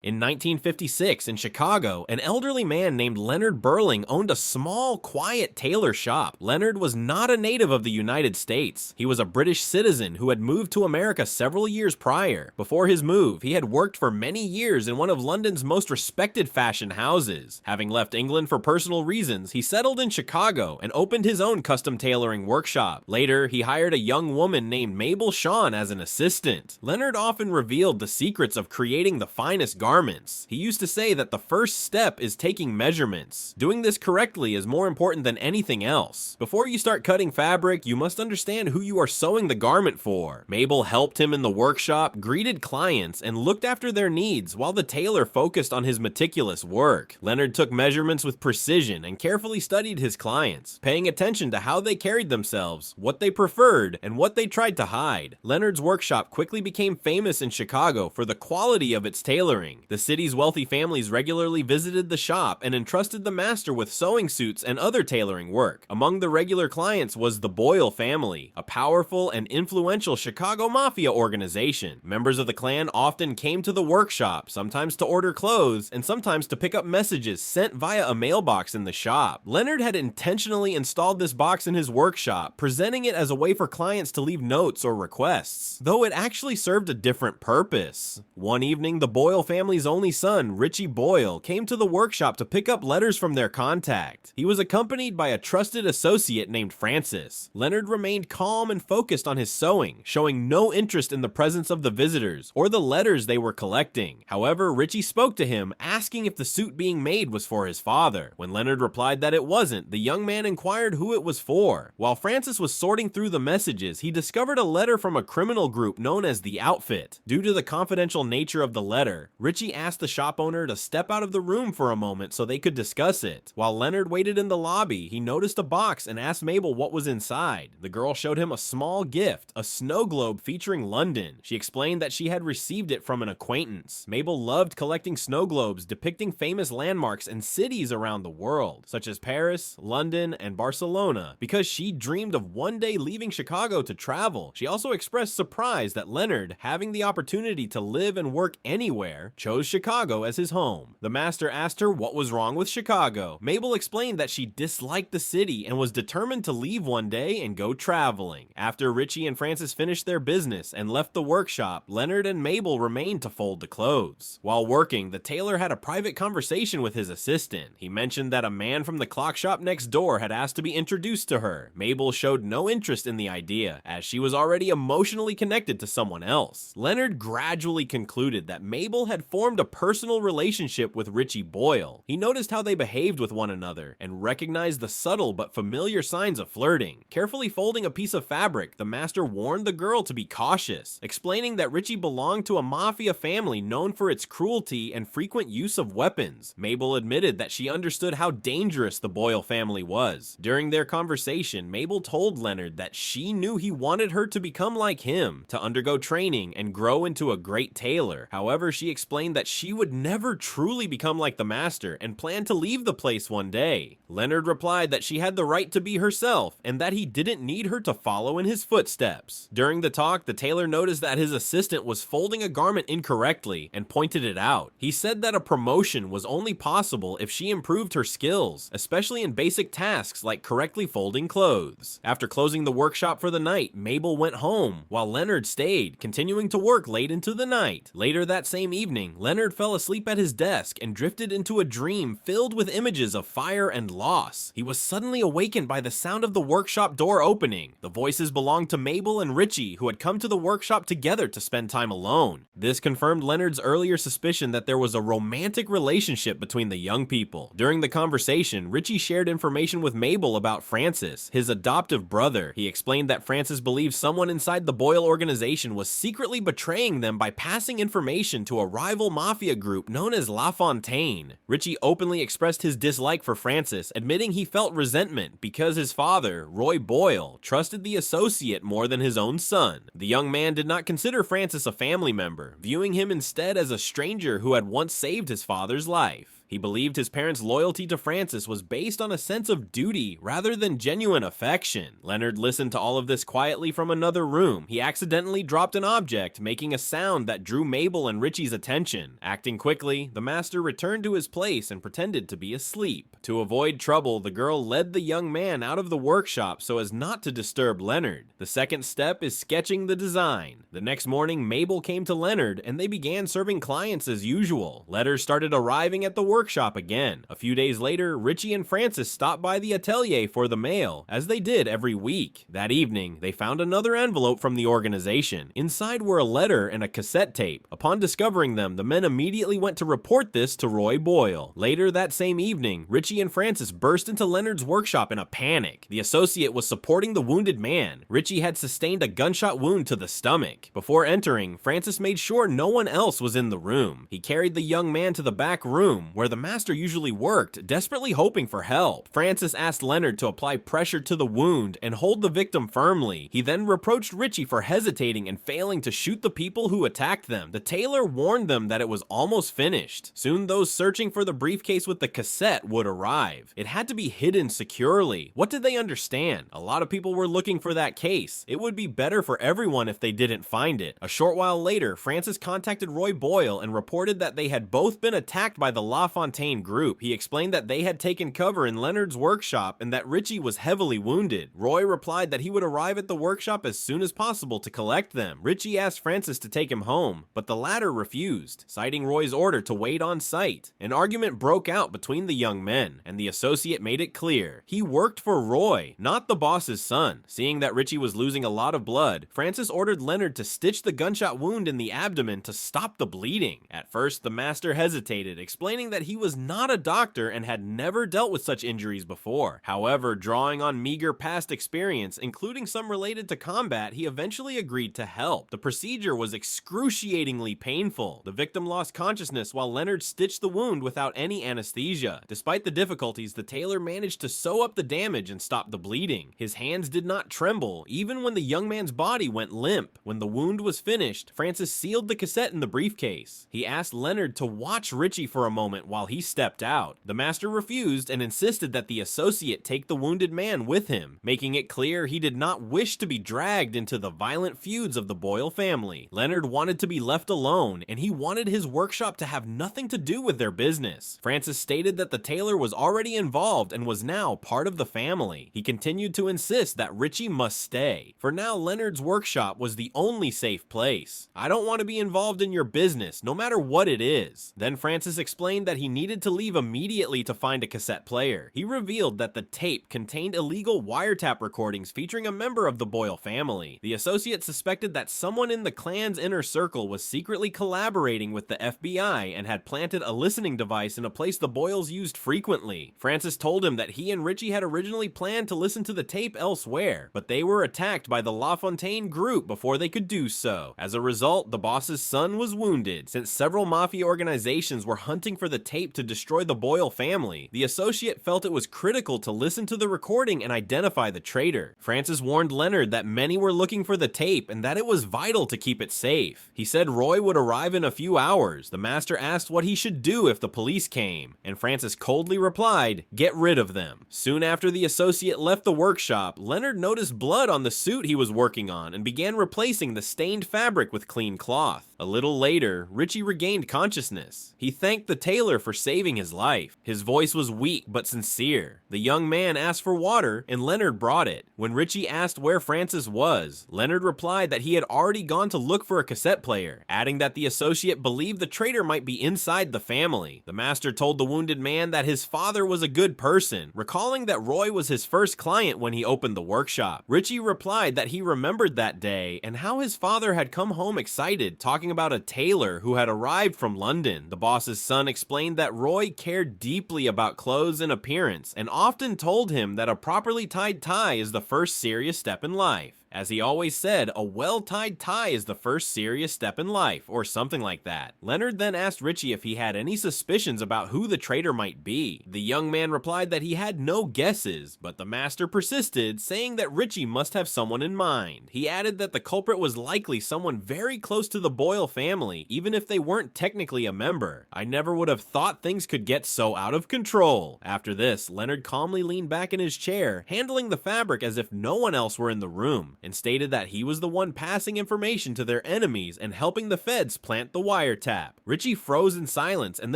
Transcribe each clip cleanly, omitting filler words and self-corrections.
In 1956, in Chicago, an elderly man named Leonard Burling owned a small, quiet tailor shop. Leonard was not a native of the United States. He was a British citizen who had moved to America several years prior. Before his move, he had worked for many years in one of London's most respected fashion houses. Having left England for personal reasons, he settled in Chicago and opened his own custom tailoring workshop. Later, he hired a young woman named Mabel Shawn as an assistant. Leonard often revealed the secrets of creating the finest garments. He used to say that the first step is taking measurements. Doing this correctly is more important than anything else. Before you start cutting fabric, you must understand who you are sewing the garment for. Mabel helped him in the workshop, greeted clients, and looked after their needs while the tailor focused on his meticulous work. Leonard took measurements with precision and carefully studied his clients, paying attention to how they carried themselves, what they preferred, and what they tried to hide. Leonard's workshop quickly became famous in Chicago for the quality of its tailoring. The city's wealthy families regularly visited the shop and entrusted the master with sewing suits and other tailoring work. Among the regular clients was the Bole family, a powerful and influential Chicago mafia organization. Members of the clan often came to the workshop, sometimes to order clothes and sometimes to pick up messages sent via a mailbox in the shop. Leonard had intentionally installed this box in his workshop, presenting it as a way for clients to leave notes or requests, though it actually served a different purpose. One evening, the Bole family's only son, Richie Boyle, came to the workshop to pick up letters from their contact. He was accompanied by a trusted associate named Francis. Leonard remained calm and focused on his sewing, showing no interest in the presence of the visitors or the letters they were collecting. However, Richie spoke to him, asking if the suit being made was for his father. When Leonard replied that it wasn't, the young man inquired who it was for. While Francis was sorting through the messages, he discovered a letter from a criminal group known as the Outfit. Due to the confidential nature of the letter, Richie asked the shop owner to step out of the room for a moment so they could discuss it. While Leonard waited in the lobby, he noticed a box and asked Mabel what was inside. The girl showed him a small gift, a snow globe featuring London. She explained that she had received it from an acquaintance. Mabel loved collecting snow globes depicting famous landmarks and cities around the world, such as Paris, London, and Barcelona, because she dreamed of one day leaving Chicago to travel. She also expressed surprise that Leonard, having the opportunity to live and work anywhere, chose Chicago as his home. The master asked her what was wrong with Chicago. Mabel explained that she disliked the city and was determined to leave one day and go traveling. After Richie and Francis finished their business and left the workshop, Leonard and Mabel remained to fold the clothes. While working, the tailor had a private conversation with his assistant. He mentioned that a man from the clock shop next door had asked to be introduced to her. Mabel showed no interest in the idea, as she was already emotionally connected to someone else. Leonard gradually concluded that Mabel had formed a personal relationship with Richie Boyle. He noticed how they behaved with one another and recognized the subtle but familiar signs of flirting. Carefully folding a piece of fabric, the master warned the girl to be cautious, explaining that Richie belonged to a mafia family known for its cruelty and frequent use of weapons. Mabel admitted that she understood how dangerous the Boyle family was. During their conversation, Mabel told Leonard that she knew he wanted her to become like him, to undergo training and grow into a great tailor. However, she explained that she would never truly become like the master and planned to leave the place one day. Leonard replied that she had the right to be herself and that he didn't need her to follow in his footsteps. During the talk, the tailor noticed that his assistant was folding a garment incorrectly and pointed it out. He said that a promotion was only possible if she improved her skills, especially in basic tasks like correctly folding clothes. After closing the workshop for the night, Mabel went home, while Leonard stayed, continuing to work late into the night. Later that same evening, Leonard fell asleep at his desk and drifted into a dream filled with images of fire and loss. He was suddenly awakened by the sound of the workshop door opening. The voices belonged to Mabel and Richie, who had come to the workshop together to spend time alone. This confirmed Leonard's earlier suspicion that there was a romantic relationship between the young people. During the conversation, Richie shared information with Mabel about Francis, his adoptive brother. He explained that Francis believed someone inside the Boyle organization was secretly betraying them by passing information to a rival mafia group known as La Fontaine. Richie openly expressed his dislike for Francis, admitting he felt resentment because his father, Roy Boyle, trusted the associate more than his own son. The young man did not consider Francis a family member, viewing him instead as a stranger who had once saved his father's life. He believed his parents' loyalty to Francis was based on a sense of duty rather than genuine affection. Leonard listened to all of this quietly from another room. He accidentally dropped an object, making a sound that drew Mabel and Richie's attention. Acting quickly, the master returned to his place and pretended to be asleep. To avoid trouble, the girl led the young man out of the workshop so as not to disturb Leonard. The second step is sketching the design. The next morning, Mabel came to Leonard and they began serving clients as usual. Letters started arriving at the workshop again. A few days later, Richie and Francis stopped by the atelier for the mail, as they did every week. That evening, they found another envelope from the organization. Inside were a letter and a cassette tape. Upon discovering them, the men immediately went to report this to Roy Boyle. Later that same evening, Richie and Francis burst into Leonard's workshop in a panic. The associate was supporting the wounded man. Richie had sustained a gunshot wound to the stomach. Before entering, Francis made sure no one else was in the room. He carried the young man to the back room, where the master usually worked, desperately hoping for help. Francis asked Leonard to apply pressure to the wound and hold the victim firmly. He then reproached Richie for hesitating and failing to shoot the people who attacked them. The tailor warned them that it was almost finished. Soon those searching for the briefcase with the cassette would arrive. It had to be hidden securely. What did they understand? A lot of people were looking for that case. It would be better for everyone if they didn't find it. A short while later, Francis contacted Roy Boyle and reported that they had both been attacked by the LaFontaine group. He explained that they had taken cover in Leonard's workshop and that Richie was heavily wounded. Roy replied that he would arrive at the workshop as soon as possible to collect them. Richie asked Francis to take him home, but the latter refused, citing Roy's order to wait on site. An argument broke out between the young men, and the associate made it clear he worked for Roy, not the boss's son. Seeing that Richie was losing a lot of blood, Francis ordered Leonard to stitch the gunshot wound in the abdomen to stop the bleeding. At first, the master hesitated, explaining that he was not a doctor and had never dealt with such injuries before. However, drawing on meager past experience, including some related to combat, he eventually agreed to help. The procedure was excruciatingly painful. The victim lost consciousness while Leonard stitched the wound without any anesthesia. Despite the difficulties, the tailor managed to sew up the damage and stop the bleeding. His hands did not tremble, even when the young man's body went limp. When the wound was finished, Francis sealed the cassette in the briefcase. He asked Leonard to watch Richie for a moment while he stepped out. The master refused and insisted that the associate take the wounded man with him, making it clear he did not wish to be dragged into the violent feuds of the Boyle family. Leonard wanted to be left alone, and he wanted his workshop to have nothing to do with their business. Francis stated that the tailor was already involved and was now part of the family. He continued to insist that Richie must stay. For now, Leonard's workshop was the only safe place. "I don't want to be involved in your business, no matter what it is." Then Francis explained that he needed to leave immediately to find a cassette player. He revealed that the tape contained illegal wiretap recordings featuring a member of the Boyle family. The associate suspected that someone in the clan's inner circle was secretly collaborating with the FBI and had planted a listening device in a place the Boyles used frequently. Francis told him that he and Richie had originally planned to listen to the tape elsewhere, but they were attacked by the LaFontaine group before they could do so. As a result, the boss's son was wounded. Since several mafia organizations were hunting for the tape to destroy the Boyle family, the associate felt it was critical to listen to the recording and identify the traitor. Francis warned Leonard that many were looking for the tape and that it was vital to keep it safe. He said Roy would arrive in a few hours. The master asked what he should do if the police came, and Francis coldly replied, "Get rid of them." Soon after the associate left the workshop, Leonard noticed blood on the suit he was working on and began replacing the stained fabric with clean cloth. A little later, Richie regained consciousness. He thanked the tailor for saving his life. His voice was weak but sincere. The young man asked for water, and Leonard brought it. When Richie asked where Francis was, Leonard replied that he had already gone to look for a cassette player, adding that the associate believed the traitor might be inside the family. The master told the wounded man that his father was a good person, recalling that Roy was his first client when he opened the workshop. Richie replied that he remembered that day and how his father had come home excited, talking about a tailor who had arrived from London. The boss's son explained that Roy cared deeply about clothes and appearance and often told him that a properly tied tie is the first serious step in life. As he always said, a well-tied tie is the first serious step in life, or something like that. Leonard then asked Richie if he had any suspicions about who the traitor might be. The young man replied that he had no guesses, but the master persisted, saying that Richie must have someone in mind. He added that the culprit was likely someone very close to the Bole family, even if they weren't technically a member. I never would have thought things could get so out of control. After this, Leonard calmly leaned back in his chair, handling the fabric as if no one else were in the room, and stated that he was the one passing information to their enemies and helping the feds plant the wiretap. Richie froze in silence and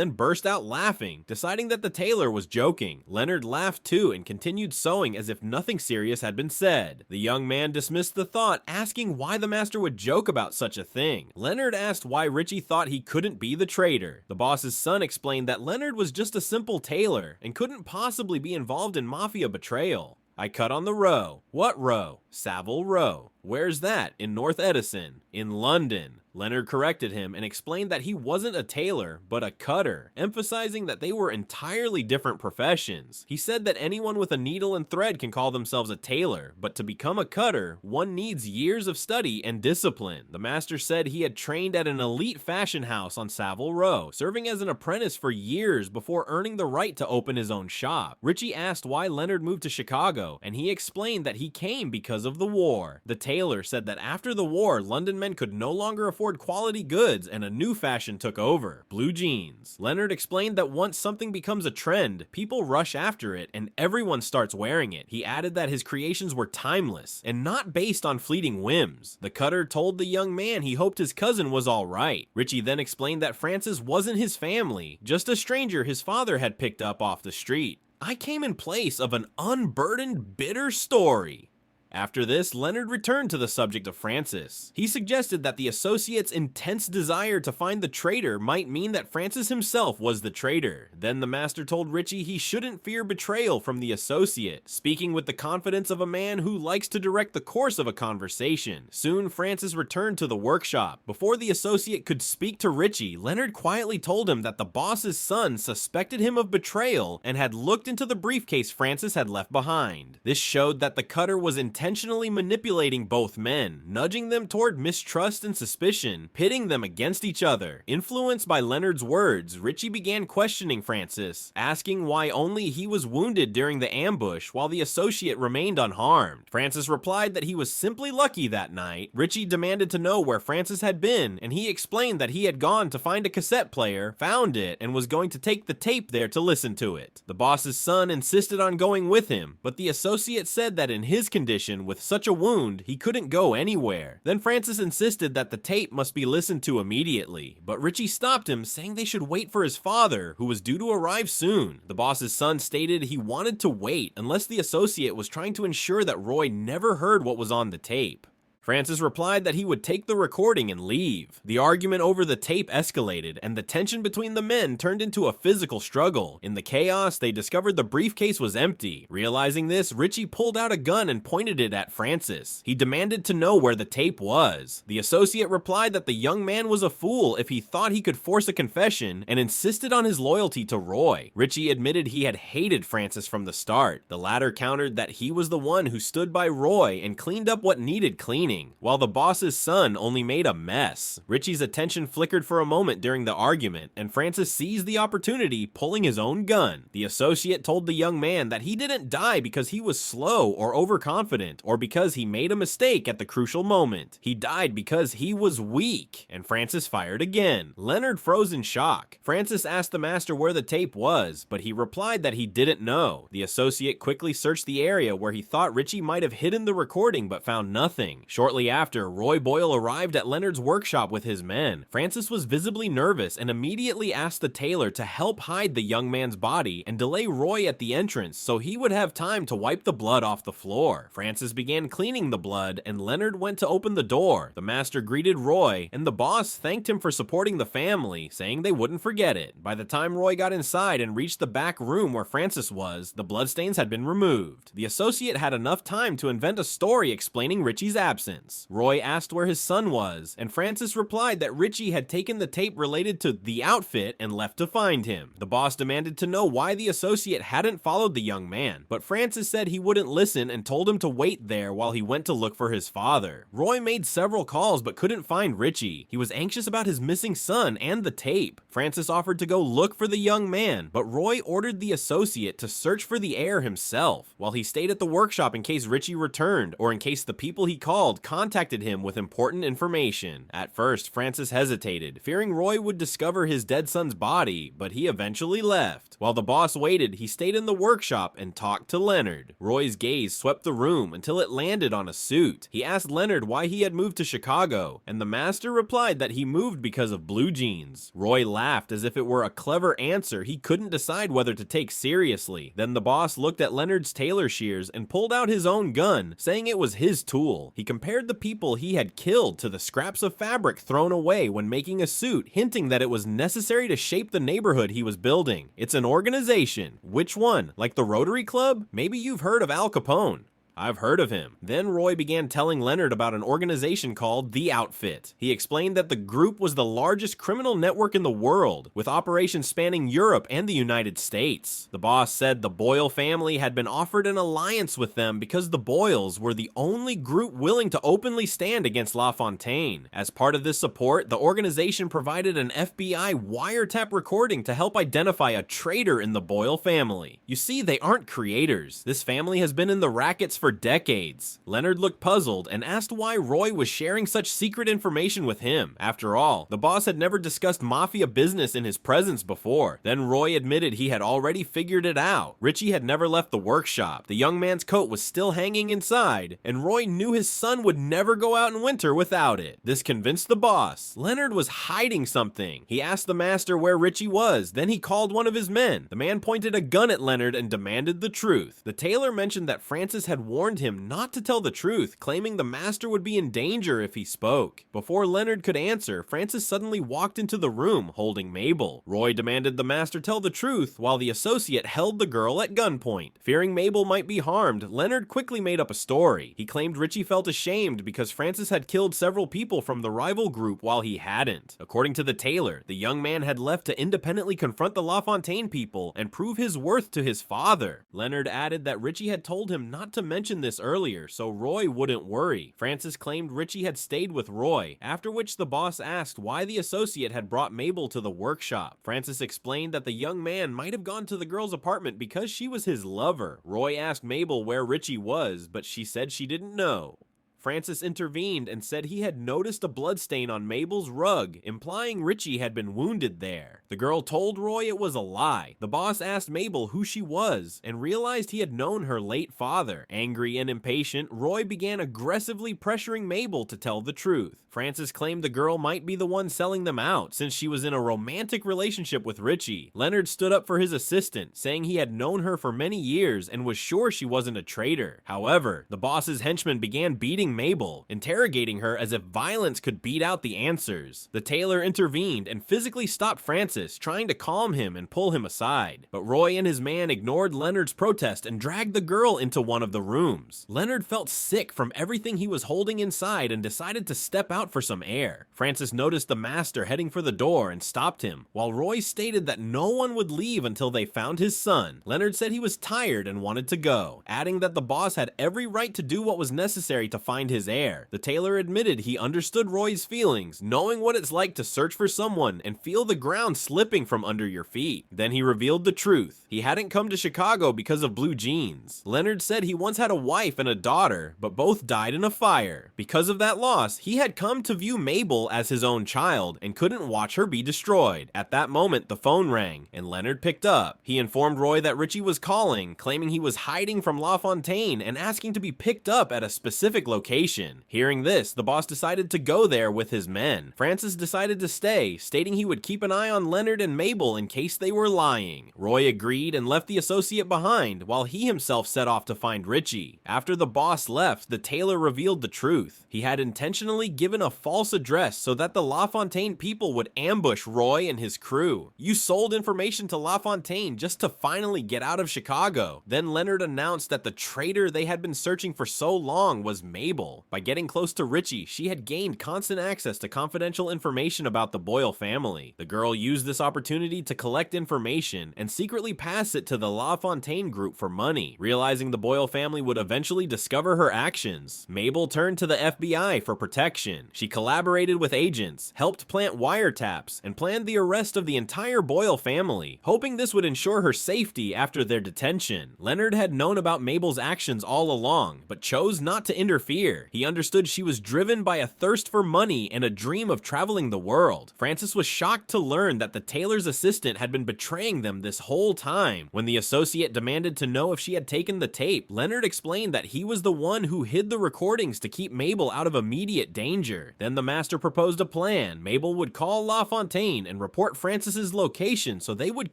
then burst out laughing, deciding that the tailor was joking. Leonard laughed too and continued sewing as if nothing serious had been said. The young man dismissed the thought, asking why the master would joke about such a thing. Leonard asked why Richie thought he couldn't be the traitor. The boss's son explained that Leonard was just a simple tailor and couldn't possibly be involved in mafia betrayal. I cut on the row. What row? Savile Row. Where's that? In North Edison. In London. Leonard corrected him and explained that he wasn't a tailor, but a cutter, emphasizing that they were entirely different professions. He said that anyone with a needle and thread can call themselves a tailor, but to become a cutter, one needs years of study and discipline. The master said he had trained at an elite fashion house on Savile Row, serving as an apprentice for years before earning the right to open his own shop. Richie asked why Leonard moved to Chicago, and he explained that he came because of the war. The tailor said that after the war, London men could no longer afford quality goods and a new fashion took over: blue jeans. Leonard explained that once something becomes a trend, people rush after it and everyone starts wearing it. He added that his creations were timeless and not based on fleeting whims. The cutter told the young man he hoped his cousin was alright. Richie then explained that Francis wasn't his family, just a stranger his father had picked up off the street. I came in place of an unburdened, bitter story. After this, Leonard returned to the subject of Francis. He suggested that the associate's intense desire to find the traitor might mean that Francis himself was the traitor. Then the master told Richie he shouldn't fear betrayal from the associate, speaking with the confidence of a man who likes to direct the course of a conversation. Soon, Francis returned to the workshop. Before the associate could speak to Richie, Leonard quietly told him that the boss's son suspected him of betrayal and had looked into the briefcase Francis had left behind. This showed that the cutter was intentionally manipulating both men, nudging them toward mistrust and suspicion, pitting them against each other. Influenced by Leonard's words, Richie began questioning Francis, asking why only he was wounded during the ambush while the associate remained unharmed. Francis replied that he was simply lucky that night. Richie demanded to know where Francis had been, and he explained that he had gone to find a cassette player, found it, and was going to take the tape there to listen to it. The boss's son insisted on going with him, but the associate said that in his condition, with such a wound, he couldn't go anywhere. Then Francis insisted that the tape must be listened to immediately, but Richie stopped him, saying they should wait for his father, who was due to arrive soon. The boss's son stated he wanted to wait unless the associate was trying to ensure that Roy never heard what was on the tape. Francis replied that he would take the recording and leave. The argument over the tape escalated, and the tension between the men turned into a physical struggle. In the chaos, they discovered the briefcase was empty. Realizing this, Richie pulled out a gun and pointed it at Francis. He demanded to know where the tape was. The associate replied that the young man was a fool if he thought he could force a confession, and insisted on his loyalty to Roy. Richie admitted he had hated Francis from the start. The latter countered that he was the one who stood by Roy and cleaned up what needed cleaning, while the boss's son only made a mess. Richie's attention flickered for a moment during the argument, and Francis seized the opportunity, pulling his own gun. The associate told the young man that he didn't die because he was slow or overconfident, or because he made a mistake at the crucial moment. He died because he was weak, and Francis fired again. Leonard froze in shock. Francis asked the master where the tape was, but he replied that he didn't know. The associate quickly searched the area where he thought Richie might have hidden the recording, but found nothing. Shortly after, Roy Boyle arrived at Leonard's workshop with his men. Francis was visibly nervous and immediately asked the tailor to help hide the young man's body and delay Roy at the entrance so he would have time to wipe the blood off the floor. Francis began cleaning the blood, and Leonard went to open the door. The master greeted Roy, and the boss thanked him for supporting the family, saying they wouldn't forget it. By the time Roy got inside and reached the back room where Francis was, the bloodstains had been removed. The associate had enough time to invent a story explaining Richie's absence. absence. Roy asked where his son was, and Francis replied that Richie had taken the tape related to the outfit and left to find him. The boss demanded to know why the associate hadn't followed the young man, but Francis said he wouldn't listen and told him to wait there while he went to look for his father. Roy made several calls but couldn't find Richie. He was anxious about his missing son and the tape. Francis offered to go look for the young man, but Roy ordered the associate to search for the heir himself, while he stayed at the workshop in case Richie returned, or in case the people he called contacted him with important information. At first, Francis hesitated, fearing Roy would discover his dead son's body, but he eventually left. While the boss waited, he stayed in the workshop and talked to Leonard. Roy's gaze swept the room until it landed on a suit. He asked Leonard why he had moved to Chicago, and the master replied that he moved because of blue jeans. Roy laughed as if it were a clever answer he couldn't decide whether to take seriously. Then the boss looked at Leonard's tailor shears and pulled out his own gun, saying it was his tool. He compared the people he had killed to the scraps of fabric thrown away when making a suit, hinting that it was necessary to shape the neighborhood he was building. It's an organization. Which one? Like the Rotary Club? Maybe you've heard of Al Capone. I've heard of him. Then Roy began telling Leonard about an organization called The Outfit. He explained that the group was the largest criminal network in the world, with operations spanning Europe and the United States. The boss said the Boyle family had been offered an alliance with them because the Boyles were the only group willing to openly stand against LaFontaine. As part of this support, the organization provided an FBI wiretap recording to help identify a traitor in the Boyle family. You see, they aren't creators. This family has been in the rackets for decades. Leonard looked puzzled and asked why Roy was sharing such secret information with him. After all, the boss had never discussed mafia business in his presence before. Then Roy admitted he had already figured it out. Richie had never left the workshop. The young man's coat was still hanging inside, and Roy knew his son would never go out in winter without it. This convinced the boss. Leonard was hiding something. He asked the master where Richie was. Then he called one of his men. The man pointed a gun at Leonard and demanded the truth. The tailor mentioned that Francis had warned him not to tell the truth, claiming the master would be in danger if he spoke. Before Leonard could answer, Francis suddenly walked into the room holding Mabel. Roy demanded the master tell the truth, while the associate held the girl at gunpoint. Fearing Mabel might be harmed, Leonard quickly made up a story. He claimed Richie felt ashamed because Francis had killed several people from the rival group while he hadn't. According to the tailor, the young man had left to independently confront the LaFontaine people and prove his worth to his father. Leonard added that Richie had told him not to mention this earlier, so Roy wouldn't worry. Francis claimed Richie had stayed with Roy, after which the boss asked why the associate had brought Mabel to the workshop. Francis explained that the young man might have gone to the girl's apartment because she was his lover. Roy asked Mabel where Richie was, but she said she didn't know. Francis intervened and said he had noticed a bloodstain on Mabel's rug, implying Richie had been wounded there. The girl told Roy it was a lie. The boss asked Mabel who she was and realized he had known her late father. Angry and impatient, Roy began aggressively pressuring Mabel to tell the truth. Francis claimed the girl might be the one selling them out, since she was in a romantic relationship with Richie. Leonard stood up for his assistant, saying he had known her for many years and was sure she wasn't a traitor. However, the boss's henchmen began beating Mabel, interrogating her as if violence could beat out the answers. The tailor intervened and physically stopped Francis, trying to calm him and pull him aside. But Roy and his man ignored Leonard's protest and dragged the girl into one of the rooms. Leonard felt sick from everything he was holding inside and decided to step out for some air. Francis noticed the master heading for the door and stopped him, while Roy stated that no one would leave until they found his son. Leonard said he was tired and wanted to go, adding that the boss had every right to do what was necessary to find his heir. The tailor admitted he understood Roy's feelings, knowing what it's like to search for someone and feel the ground slipping from under your feet. Then he revealed the truth. He hadn't come to Chicago because of blue jeans. Leonard said he once had a wife and a daughter, but both died in a fire. Because of that loss, he had come to view Mabel as his own child and couldn't watch her be destroyed. At that moment, the phone rang and Leonard picked up. He informed Roy that Richie was calling, claiming he was hiding from LaFontaine and asking to be picked up at a specific location. Hearing this, the boss decided to go there with his men. Francis decided to stay, stating he would keep an eye on Leonard and Mabel in case they were lying. Roy agreed and left the associate behind, while he himself set off to find Richie. After the boss left, the tailor revealed the truth. He had intentionally given a false address so that the LaFontaine people would ambush Roy and his crew. You sold information to LaFontaine just to finally get out of Chicago. Then Leonard announced that the traitor they had been searching for so long was Mabel. Mabel. By getting close to Richie, she had gained constant access to confidential information about the Boyle family. The girl used this opportunity to collect information and secretly pass it to the LaFontaine group for money. Realizing the Boyle family would eventually discover her actions, Mabel turned to the FBI for protection. She collaborated with agents, helped plant wiretaps, and planned the arrest of the entire Boyle family, hoping this would ensure her safety after their detention. Leonard had known about Mabel's actions all along, but chose not to interfere. He understood she was driven by a thirst for money and a dream of traveling the world. Francis was shocked to learn that the Tailor's assistant had been betraying them this whole time. When the associate demanded to know if she had taken the tape, Leonard explained that he was the one who hid the recordings to keep Mabel out of immediate danger. Then the master proposed a plan. Mabel would call LaFontaine and report Francis's location so they would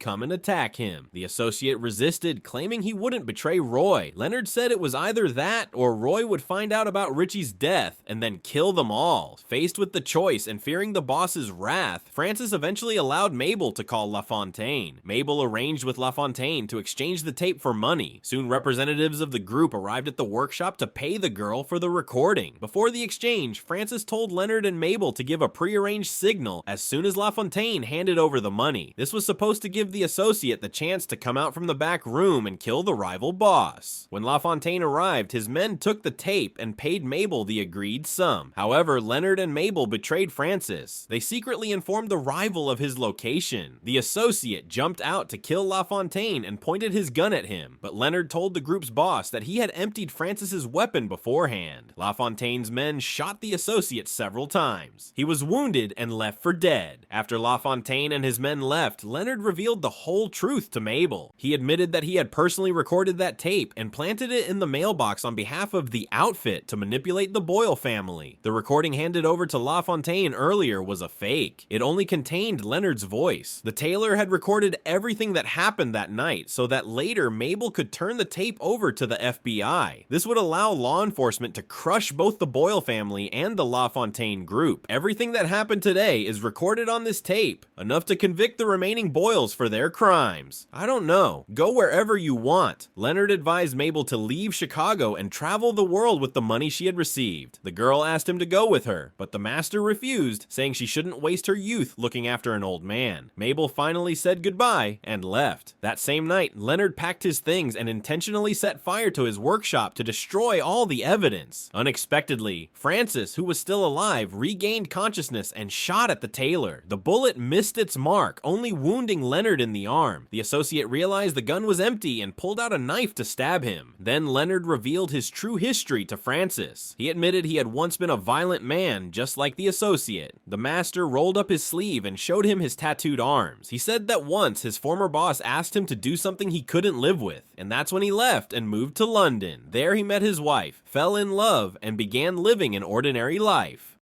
come and attack him. The associate resisted, claiming he wouldn't betray Roy. Leonard said it was either that or Roy would find out about Richie's death and then kill them all. Faced with the choice and fearing the boss's wrath, Francis eventually allowed Mabel to call LaFontaine. Mabel arranged with LaFontaine to exchange the tape for money. Soon representatives of the group arrived at the workshop to pay the girl for the recording. Before the exchange, Francis told Leonard and Mabel to give a prearranged signal as soon as LaFontaine handed over the money. This was supposed to give the associate the chance to come out from the back room and kill the rival boss. When LaFontaine arrived, his men took the tape and paid Mabel the agreed sum. However, Leonard and Mabel betrayed Francis. They secretly informed the rival of his location. The associate jumped out to kill LaFontaine and pointed his gun at him, but Leonard told the group's boss that he had emptied Francis's weapon beforehand. LaFontaine's men shot the associate several times. He was wounded and left for dead. After LaFontaine and his men left, Leonard revealed the whole truth to Mabel. He admitted that he had personally recorded that tape and planted it in the mailbox on behalf of the outfit to manipulate the Boyle family. The recording handed over to LaFontaine earlier was a fake. It only contained Leonard's voice. The Tailor had recorded everything that happened that night so that later Mabel could turn the tape over to the FBI. This would allow law enforcement to crush both the Boyle family and the LaFontaine group. Everything that happened today is recorded on this tape, enough to convict the remaining Boyles for their crimes. I don't know. Go wherever you want. Leonard advised Mabel to leave Chicago and travel the world with the money she had received. The girl asked him to go with her, but the master refused, saying she shouldn't waste her youth looking after an old man. Mabel finally said goodbye and left. That same night, Leonard packed his things and intentionally set fire to his workshop to destroy all the evidence. Unexpectedly, Francis, who was still alive, regained consciousness and shot at the Tailor. The bullet missed its mark, only wounding Leonard in the arm. The associate realized the gun was empty and pulled out a knife to stab him. Then Leonard revealed his true history to Francis. He admitted he had once been a violent man, just like the associate. The master rolled up his sleeve and showed him his tattooed arms. He said that once his former boss asked him to do something he couldn't live with, and that's when he left and moved to London. There he met his wife, fell in love, and began living an ordinary life.